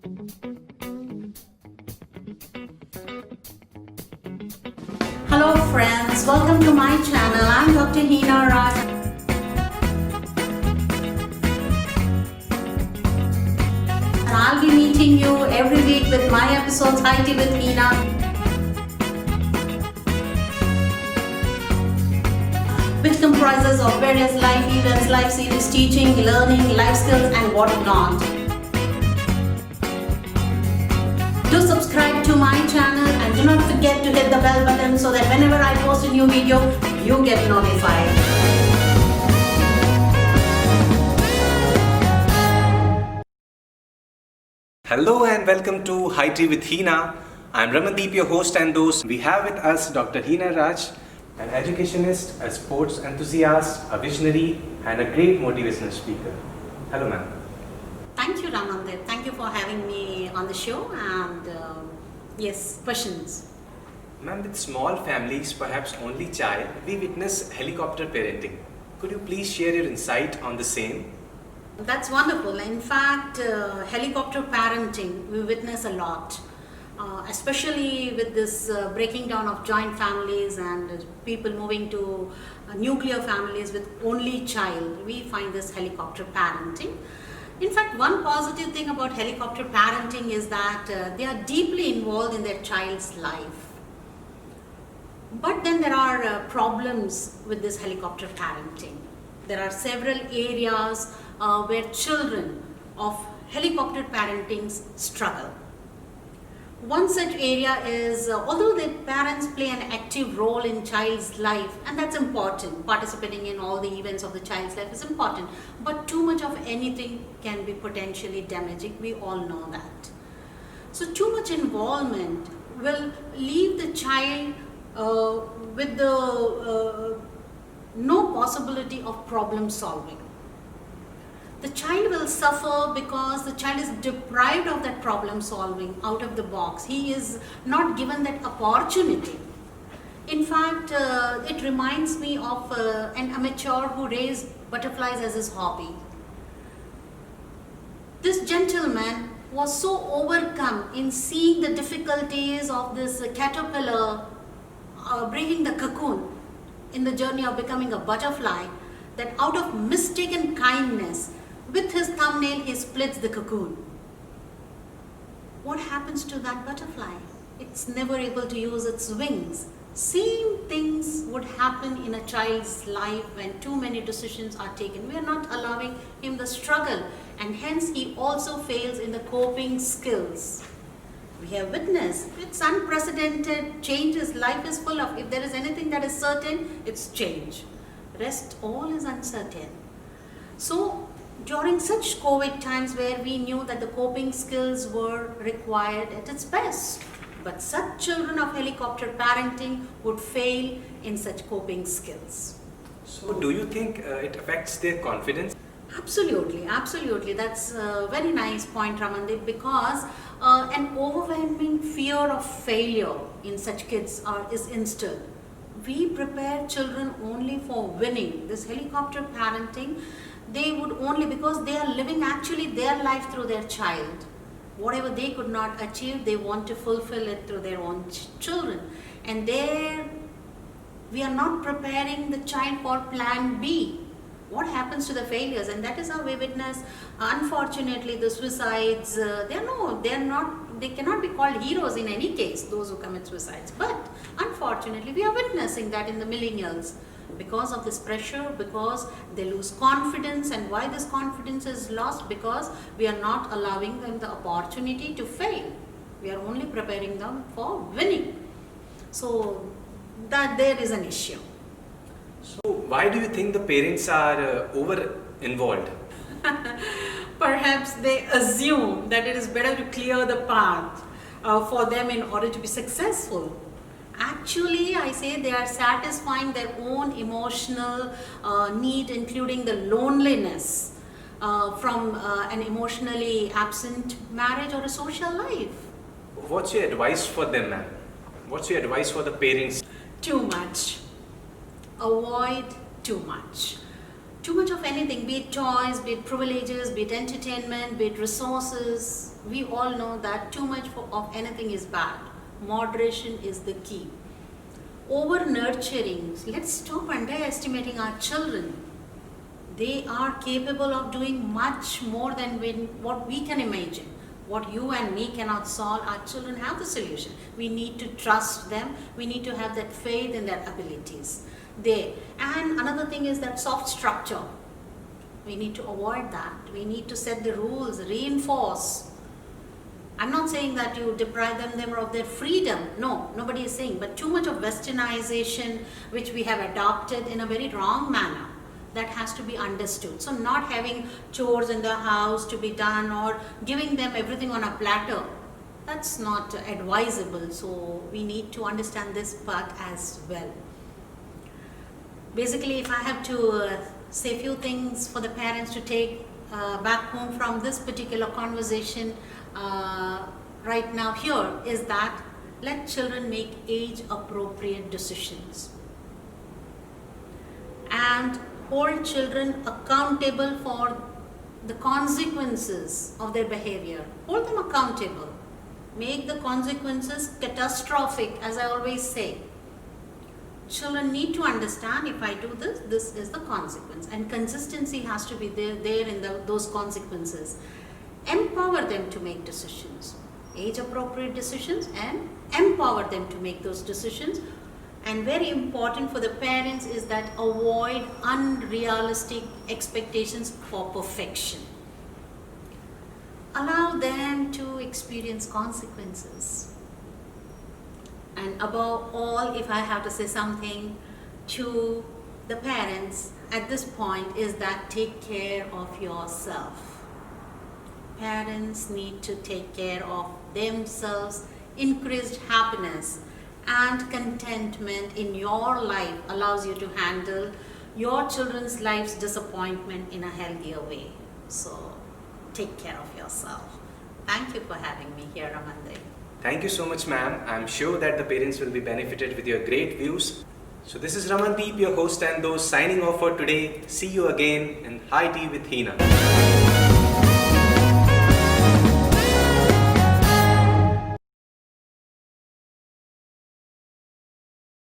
Hello friends, welcome to my channel. I'm Dr. Heena, Rachh. And I'll be meeting you every week with my episodes, High Tea with Heena. Which comprises of various life events, life series, teaching, learning, life skills and whatnot. Do subscribe to my channel and do not forget to hit the bell button so that whenever I post a new video, you get notified. Hello and welcome to High Tea with Heena. I'm Ramandeep, your host, and those we have with us Dr. Heena Rachh, an educationist, a sports enthusiast, a visionary, and a great motivational speaker. Hello, ma'am. Thank you, Ramandeep. Thank you for having me on the show. And yes, questions. Ma'am, with small families, perhaps only child, we witness helicopter parenting. Could you please share your insight on the same? That's wonderful. In fact, helicopter parenting we witness a lot, especially with this breaking down of joint families and people moving to nuclear families with only child. We find this helicopter parenting. In fact, one positive thing about helicopter parenting is that they are deeply involved in their child's life. But then there are problems with this helicopter parenting. There are several areas where children of helicopter parenting struggle. One such area is, although the parents play an active role in child's life, and that's important, participating in all the events of the child's life is important, but too much of anything can be potentially damaging. We all know that. So too much involvement will leave the child with the no possibility of problem solving. The child will suffer because the child is deprived of that problem solving out of the box. He is not given that opportunity. In fact, it reminds me of an amateur who raised butterflies as his hobby. This gentleman was so overcome in seeing the difficulties of this caterpillar breaking the cocoon in the journey of becoming a butterfly, that out of mistaken kindness, with his thumbnail he splits the cocoon. What happens to that butterfly? It's never able to use its wings. Same things would happen in a child's life when too many decisions are taken. We are not allowing him the struggle, and hence he also fails in the coping skills. We have witnessed, it's unprecedented changes. Life is full of, if there is anything that is certain, it's change. Rest all is uncertain. So during such COVID times where we knew that the coping skills were required at its best, but such children of helicopter parenting would fail in such coping skills. So, do you think it affects their confidence? Absolutely, absolutely. That's a very nice point, Ramandeep, because an overwhelming fear of failure in such kids is instilled. We prepare children only for winning. This helicopter parenting, they would only, because they are living actually their life through their child. Whatever they could not achieve, they want to fulfill it through their own children. And there, we are not preparing the child for plan B. What happens to the failures? And that is how we witness, unfortunately, the suicides. They cannot be called heroes in any case, those who commit suicides. But unfortunately, we are witnessing that in the millennials. Because of this pressure, because they lose confidence. And why this confidence is lost? Because we are not allowing them the opportunity to fail. We are only preparing them for winning. So that there is an issue. So, why do you think the parents are over involved? Perhaps they assume that it is better to clear the path for them in order to be successful. Actually, I say they are satisfying their own emotional need, including the loneliness from an emotionally absent marriage or a social life. What's your advice for them, ma'am? What's your advice for the parents? Too much. Avoid too much. Too much of anything, be it toys, be it privileges, be it entertainment, be it resources. We all know that too much of anything is bad. Moderation is the key. Over nurturing, let's stop underestimating our children. They are capable of doing much more than what we can imagine. What you and me cannot solve, our children have the solution. We need to trust them. We need to have that faith in their abilities. And another thing is that soft structure. We need to avoid that. We need to set the rules, reinforce. I'm not saying that you deprive them of their freedom. No, nobody is saying. But too much of westernization, which we have adopted in a very wrong manner, that has to be understood. So not having chores in the house to be done or giving them everything on a platter, that's not advisable. So we need to understand this part as well. Basically, if I have to say a few things for the parents to take back home from this particular conversation right now here, is that let children make age appropriate decisions and hold children accountable for the consequences of their behavior. Hold them accountable. Make the consequences catastrophic, as I always say. Children need to understand, if I do this, this is the consequence. And consistency has to be there in those consequences. Empower them to make decisions, age-appropriate decisions, and empower them to make those decisions. And very important for the parents is that avoid unrealistic expectations for perfection. Allow them to experience consequences. And above all, if I have to say something to the parents at this point, is that take care of yourself. Parents need to take care of themselves. Increased happiness and contentment in your life allows you to handle your children's life's disappointment in a healthier way. So take care of yourself. Thank you for having me here, Ramande. Thank you so much, ma'am. I'm sure that the parents will be benefited with your great views. So this is Ramandeep, your host and those signing off for today. See you again in High Tea with Heena.